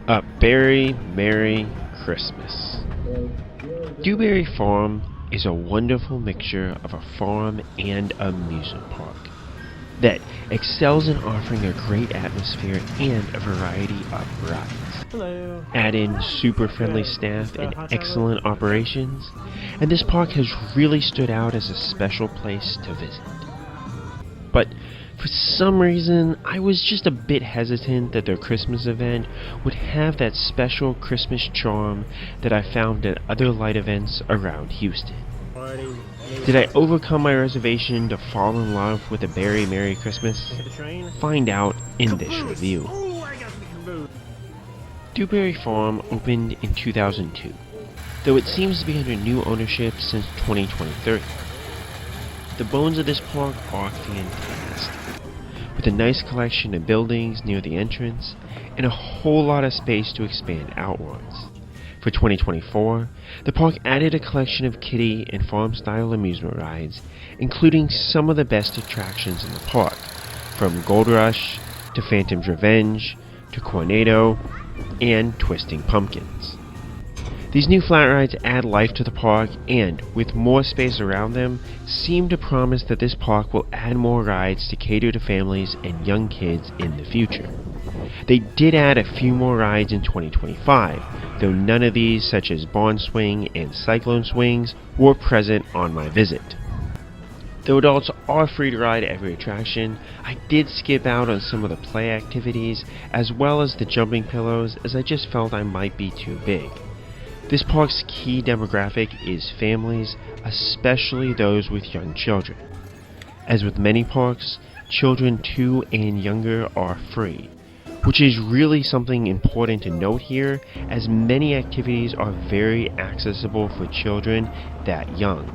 A very Merry Christmas. DewBerry Farm is a wonderful mixture of a farm and amusement park that excels in offering a great atmosphere and a variety of rides. Hello. Add in super friendly staff and excellent operations, and this park has really stood out as a special place to visit. But for some reason, I was just a bit hesitant that their Christmas event would have that special Christmas charm that I found at other light events around Houston. Did I overcome my reservation to fall in love with a very Merry Christmas? Find out in this review. DewBerry Farm opened in 2002, though it seems to be under new ownership since 2023. The bones of this park are fantastic, with a nice collection of buildings near the entrance and a whole lot of space to expand outwards. For 2024, the park added a collection of kiddie and farm-style amusement rides, including some of the best attractions in the park, from Gold Rush to Phantom's Revenge to Cornado and Twisting Pumpkins. These new flat rides add life to the park and, with more space around them, seem to promise that this park will add more rides to cater to families and young kids in the future. They did add a few more rides in 2025, though none of these, such as Barn Swing and Cyclone Swings, were present on my visit. Though adults are free to ride every attraction, I did skip out on some of the play activities as well as the jumping pillows, as I just felt I might be too big. This park's key demographic is families, especially those with young children. As with many parks, children 2 and younger are free, which is really something important to note here, as many activities are very accessible for children that young.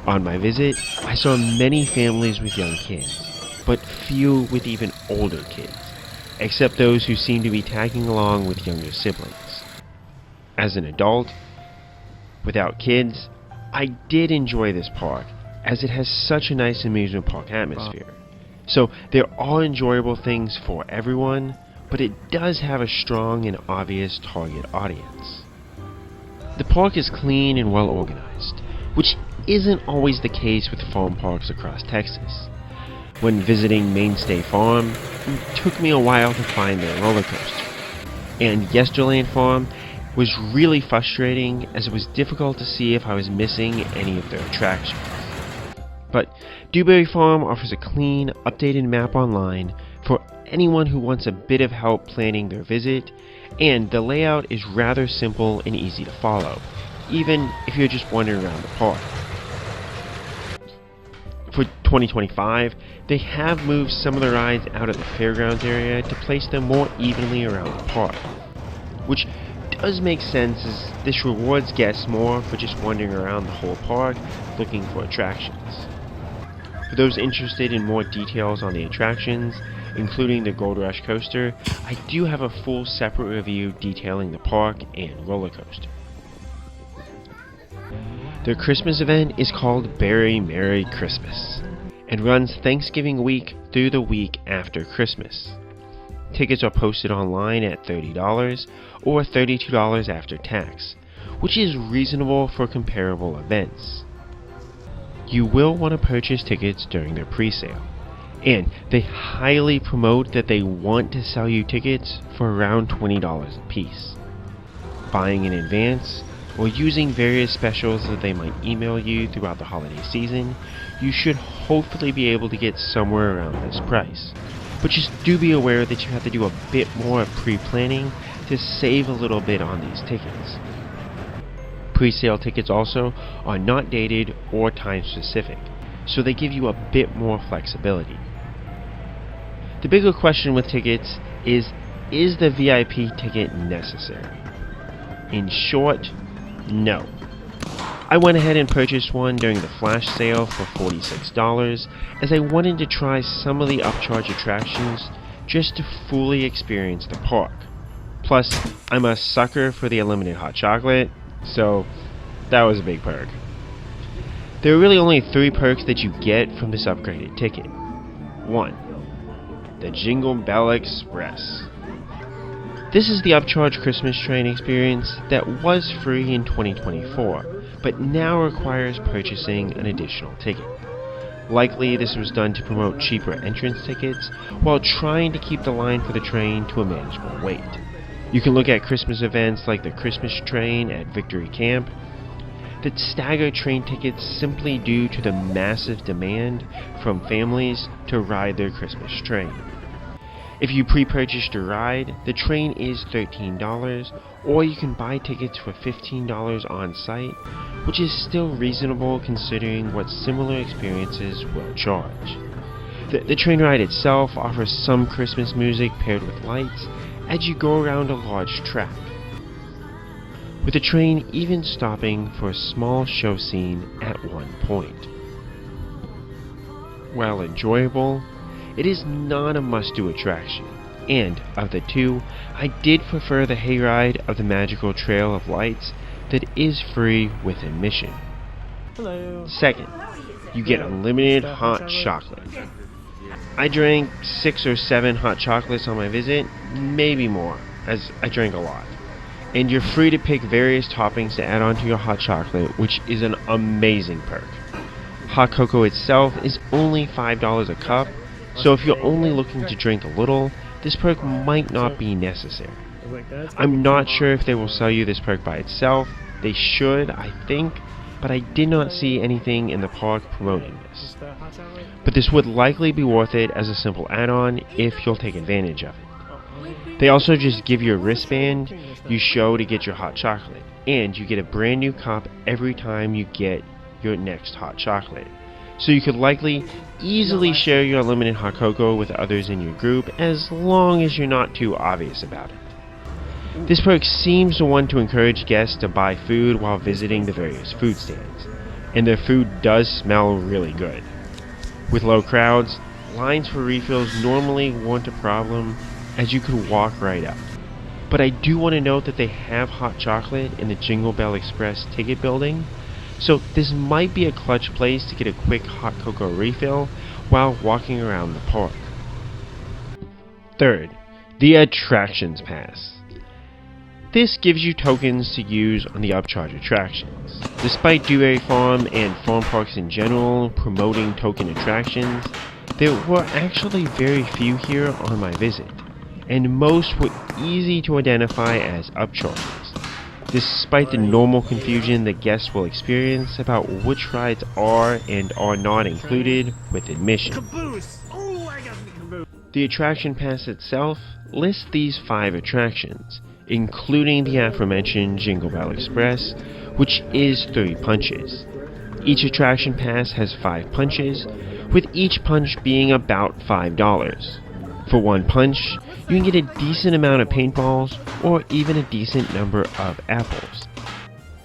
On my visit, I saw many families with young kids, but few with even older kids, except those who seem to be tagging along with younger siblings. As an adult, without kids, I did enjoy this park, as it has such a nice amusement park atmosphere. So there are enjoyable things for everyone, but it does have a strong and obvious target audience. The park is clean and well organized, which isn't always the case with farm parks across Texas. When visiting Mainstay Farm, it took me a while to find their roller coaster, and Yesterland Farm was really frustrating, as it was difficult to see if I was missing any of their attractions. But DewBerry Farm offers a clean, updated map online for anyone who wants a bit of help planning their visit, and the layout is rather simple and easy to follow, even if you're just wandering around the park. For 2025, they have moved some of the rides out of the fairgrounds area to place them more evenly around the park, which does make sense, as this rewards guests more for just wandering around the whole park looking for attractions. For those interested in more details on the attractions, including the Gold Rush coaster, I do have a full separate review detailing the park and roller coaster. Their Christmas event is called Very Merry Christmas and runs Thanksgiving week through the week after Christmas. Tickets are posted online at $30 or $32 after tax, which is reasonable for comparable events. You will want to purchase tickets during their pre-sale, and they highly promote that they want to sell you tickets for around $20 a piece. Buying in advance or using various specials that they might email you throughout the holiday season, you should hopefully be able to get somewhere around this price. But just do be aware that you have to do a bit more pre-planning to save a little bit on these tickets. Pre-sale tickets also are not dated or time specific, so they give you a bit more flexibility. The bigger question with tickets is the VIP ticket necessary? In short, no. I went ahead and purchased one during the flash sale for $46, as I wanted to try some of the Upcharge attractions just to fully experience the park. Plus, I'm a sucker for the unlimited hot chocolate, so that was a big perk. There are really only 3 perks that you get from this upgraded ticket. 1. The Jingle Bell Express. This is the Upcharge Christmas train experience that was free in 2024, but now requires purchasing an additional ticket. Likely this was done to promote cheaper entrance tickets while trying to keep the line for the train to a manageable wait. You can look at Christmas events like the Christmas train at Victory Camp that stagger train tickets simply due to the massive demand from families to ride their Christmas train. If you pre-purchased a ride, the train is $13, or you can buy tickets for $15 on site, which is still reasonable considering what similar experiences will charge. The train ride itself offers some Christmas music paired with lights as you go around a large track, with the train even stopping for a small show scene at one point. While enjoyable, it is not a must-do attraction, and of the two, I did prefer the hayride of the Magical Trail of Lights that is free with admission. Hello. Second, you get unlimited hot chocolate. I drank 6 or 7 hot chocolates on my visit, maybe more, as I drank a lot. And you're free to pick various toppings to add on to your hot chocolate, which is an amazing perk. Hot cocoa itself is only $5 a cup, so if you're only looking to drink a little, this perk might not be necessary. I'm not sure if they will sell you this perk by itself. They should, I think, but I did not see anything in the park promoting this. But this would likely be worth it as a simple add-on if you'll take advantage of it. They also just give you a wristband you show to get your hot chocolate, and you get a brand new cup every time you get your next hot chocolate. So you could likely easily share your unlimited hot cocoa with others in your group as long as you're not too obvious about it. This perk seems to want to encourage guests to buy food while visiting the various food stands, and their food does smell really good. With low crowds, lines for refills normally weren't a problem as you could walk right up. But I do want to note that they have hot chocolate in the Jingle Bell Express ticket building, so this might be a clutch place to get a quick hot cocoa refill while walking around the park. Third, the Attractions Pass. This gives you tokens to use on the Upcharge attractions. Despite DewBerry Farm and farm parks in general promoting token attractions, there were actually very few here on my visit, and most were easy to identify as upcharges, despite the normal confusion that guests will experience about which rides are and are not included with admission. The attraction pass itself lists these 5 attractions, including the aforementioned Jingle Bell Express, which is 30 punches. Each attraction pass has 5 punches, with each punch being about $5. For one punch, you can get a decent amount of paintballs or even a decent number of apples.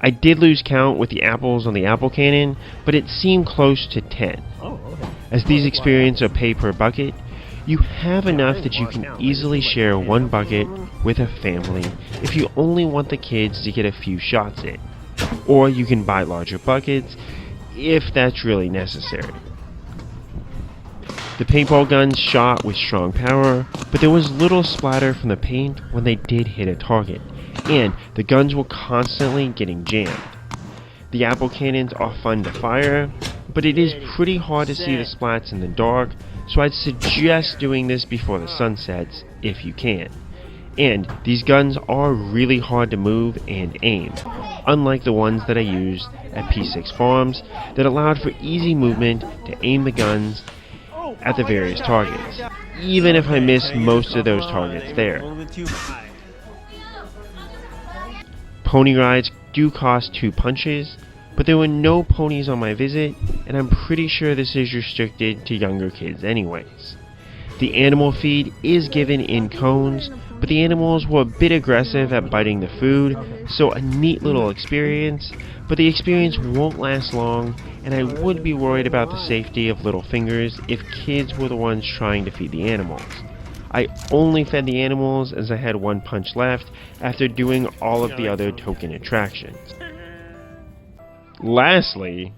I did lose count with the apples on the apple cannon, but it seemed close to 10. As these experiences are pay per bucket, you have enough that you can easily share one bucket with a family if you only want the kids to get a few shots in. Or you can buy larger buckets if that's really necessary. The paintball guns shot with strong power, but there was little splatter from the paint when they did hit a target, and the guns were constantly getting jammed. The apple cannons are fun to fire, but it is pretty hard to see the splats in the dark, so I'd suggest doing this before the sun sets if you can. And these guns are really hard to move and aim, unlike the ones that I used at P6 Farms that allowed for easy movement to aim the guns at the various targets, even if I missed most of those targets there. Pony rides do cost 2 punches, but there were no ponies on my visit, and I'm pretty sure this is restricted to younger kids anyways. The animal feed is given in cones, but the animals were a bit aggressive at biting the food, so a neat little experience, but the experience won't last long, and I would be worried about the safety of little fingers if kids were the ones trying to feed the animals. I only fed the animals as I had 1 punch left after doing all of the other token attractions. Lastly,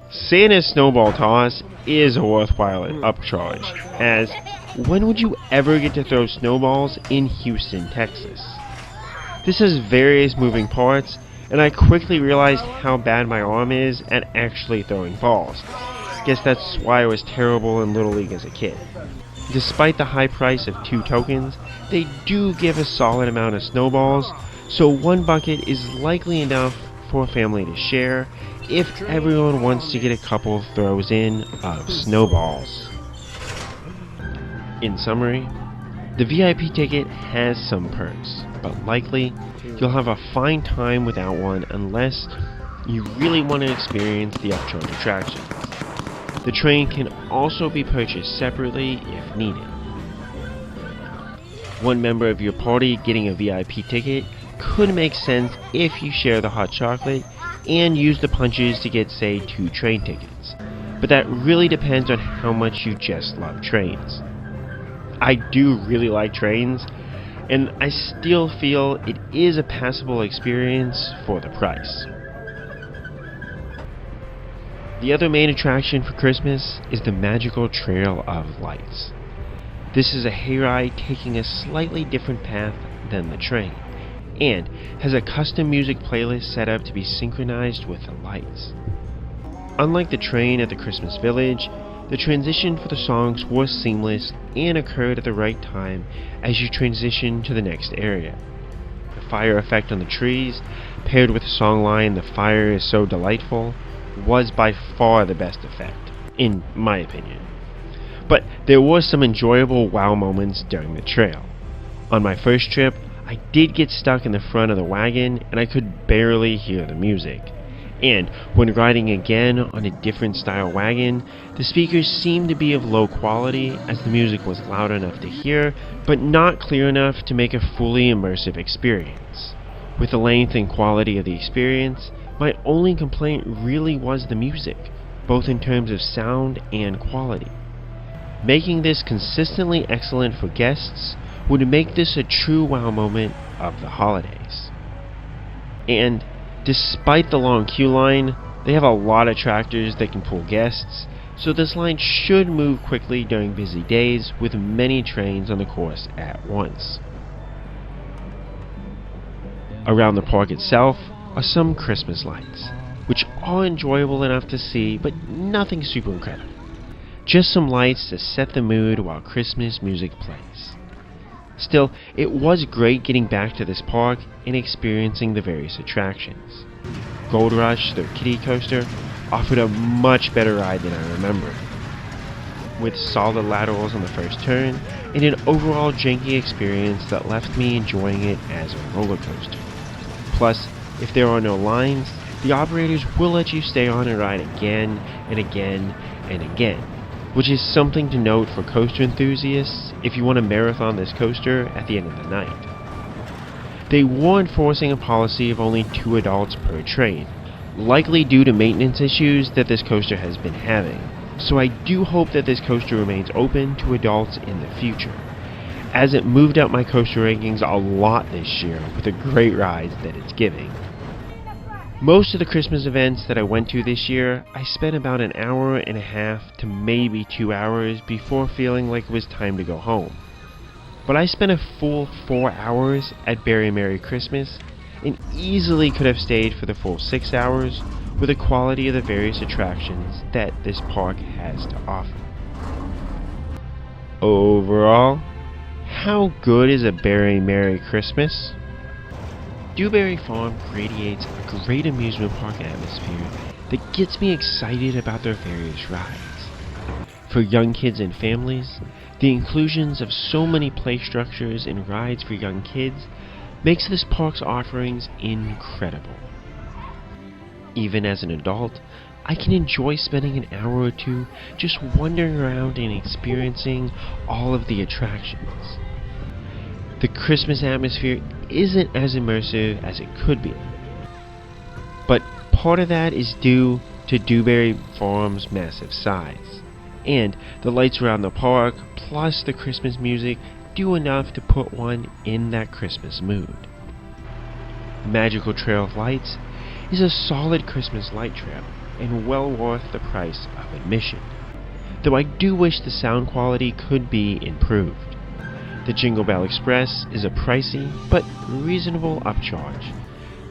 Santa's snowball toss is worthwhile at Upcharge, as when would you ever get to throw snowballs in Houston, Texas? This has various moving parts, and I quickly realized how bad my arm is at actually throwing balls. Guess that's why I was terrible in Little League as a kid. Despite the high price of 2 tokens, they do give a solid amount of snowballs, so 1 bucket is likely enough for a family to share if everyone wants to get a couple throws in of snowballs. In summary, the VIP ticket has some perks, but likely you'll have a fine time without one unless you really want to experience the Upcharge attractions. The train can also be purchased separately if needed. One member of your party getting a VIP ticket could make sense if you share the hot chocolate and use the punches to get, say, 2 train tickets. But that really depends on how much you just love trains. I do really like trains, and I still feel it is a passable experience for the price. The other main attraction for Christmas is the magical Trail of Lights. This is a hayride taking a slightly different path than the train, and has a custom music playlist set up to be synchronized with the lights. Unlike the train at the Christmas Village, the transition for the songs was seamless and occurred at the right time as you transition to the next area. The fire effect on the trees, paired with the song line "The fire is so delightful," was by far the best effect, in my opinion. But there was some enjoyable wow moments during the trail. On my first trip, I did get stuck in the front of the wagon and I could barely hear the music. And when riding again on a different style wagon, the speakers seemed to be of low quality as the music was loud enough to hear, but not clear enough to make a fully immersive experience. With the length and quality of the experience, my only complaint really was the music, both in terms of sound and quality. Making this consistently excellent for guests would make this a true wow moment of the holidays. And despite the long queue line, they have a lot of tractors that can pull guests, so this line should move quickly during busy days with many trains on the course at once. Around the park itself are some Christmas lights, which are enjoyable enough to see, but nothing super incredible. Just some lights to set the mood while Christmas music plays. Still, it was great getting back to this park and experiencing the various attractions. Gold Rush, their kiddie coaster, offered a much better ride than I remembered, with solid laterals on the first turn and an overall janky experience that left me enjoying it as a roller coaster. Plus, if there are no lines, the operators will let you stay on a ride again and again and again, which is something to note for coaster enthusiasts if you want to marathon this coaster at the end of the night. They were enforcing a policy of only 2 adults per train, likely due to maintenance issues that this coaster has been having, so I do hope that this coaster remains open to adults in the future, as it moved up my coaster rankings a lot this year with the great rides that it's giving. Most of the Christmas events that I went to this year, I spent about an hour and a half to maybe 2 hours before feeling like it was time to go home. But I spent a full 4 hours at Berry Merry Christmas and easily could have stayed for the full 6 hours with the quality of the various attractions that this park has to offer. Overall, how good is a Berry Merry Christmas? DewBerry Farm radiates a great amusement park atmosphere that gets me excited about their various rides. For young kids and families, the inclusions of so many play structures and rides for young kids makes this park's offerings incredible. Even as an adult, I can enjoy spending an hour or 2 just wandering around and experiencing all of the attractions. The Christmas atmosphere isn't as immersive as it could be, but part of that is due to DewBerry Farm's massive size, and the lights around the park plus the Christmas music do enough to put one in that Christmas mood. The Magical Trail of Lights is a solid Christmas light trail, and well worth the price of admission, though I do wish the sound quality could be improved. The Jingle Bell Express is a pricey but reasonable upcharge,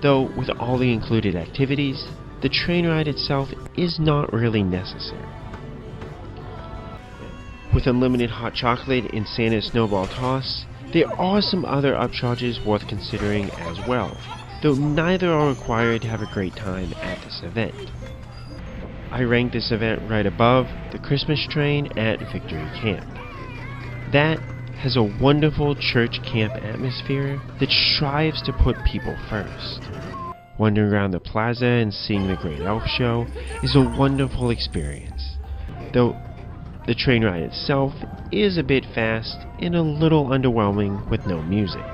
though with all the included activities, the train ride itself is not really necessary. With unlimited hot chocolate and Santa's snowball toss, there are some other upcharges worth considering as well, though neither are required to have a great time at this event. I rank this event right above the Christmas train at Victory Camp. That has a wonderful church camp atmosphere that strives to put people first. Wandering around the plaza and seeing the Great Elf Show is a wonderful experience, though the train ride itself is a bit fast and a little underwhelming with no music.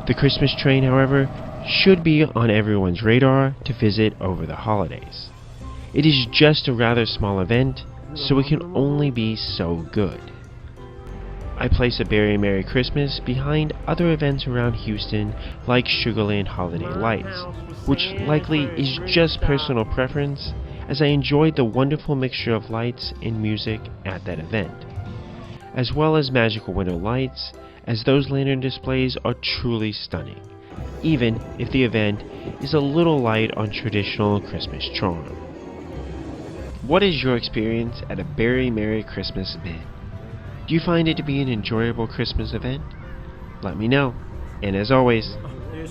The Christmas train, however, should be on everyone's radar to visit over the holidays. It is just a rather small event, so it can only be so good. I place a very Merry Christmas behind other events around Houston like Sugarland Holiday Lights, which likely is just personal preference, as I enjoyed the wonderful mixture of lights and music at that event, as well as Magical Winter Lights, as those lantern displays are truly stunning, even if the event is a little light on traditional Christmas charm. What is your experience at a very Merry Christmas event? Do you find it to be an enjoyable Christmas event? Let me know. And as always,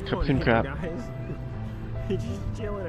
Cupcake Crap. He's just chilling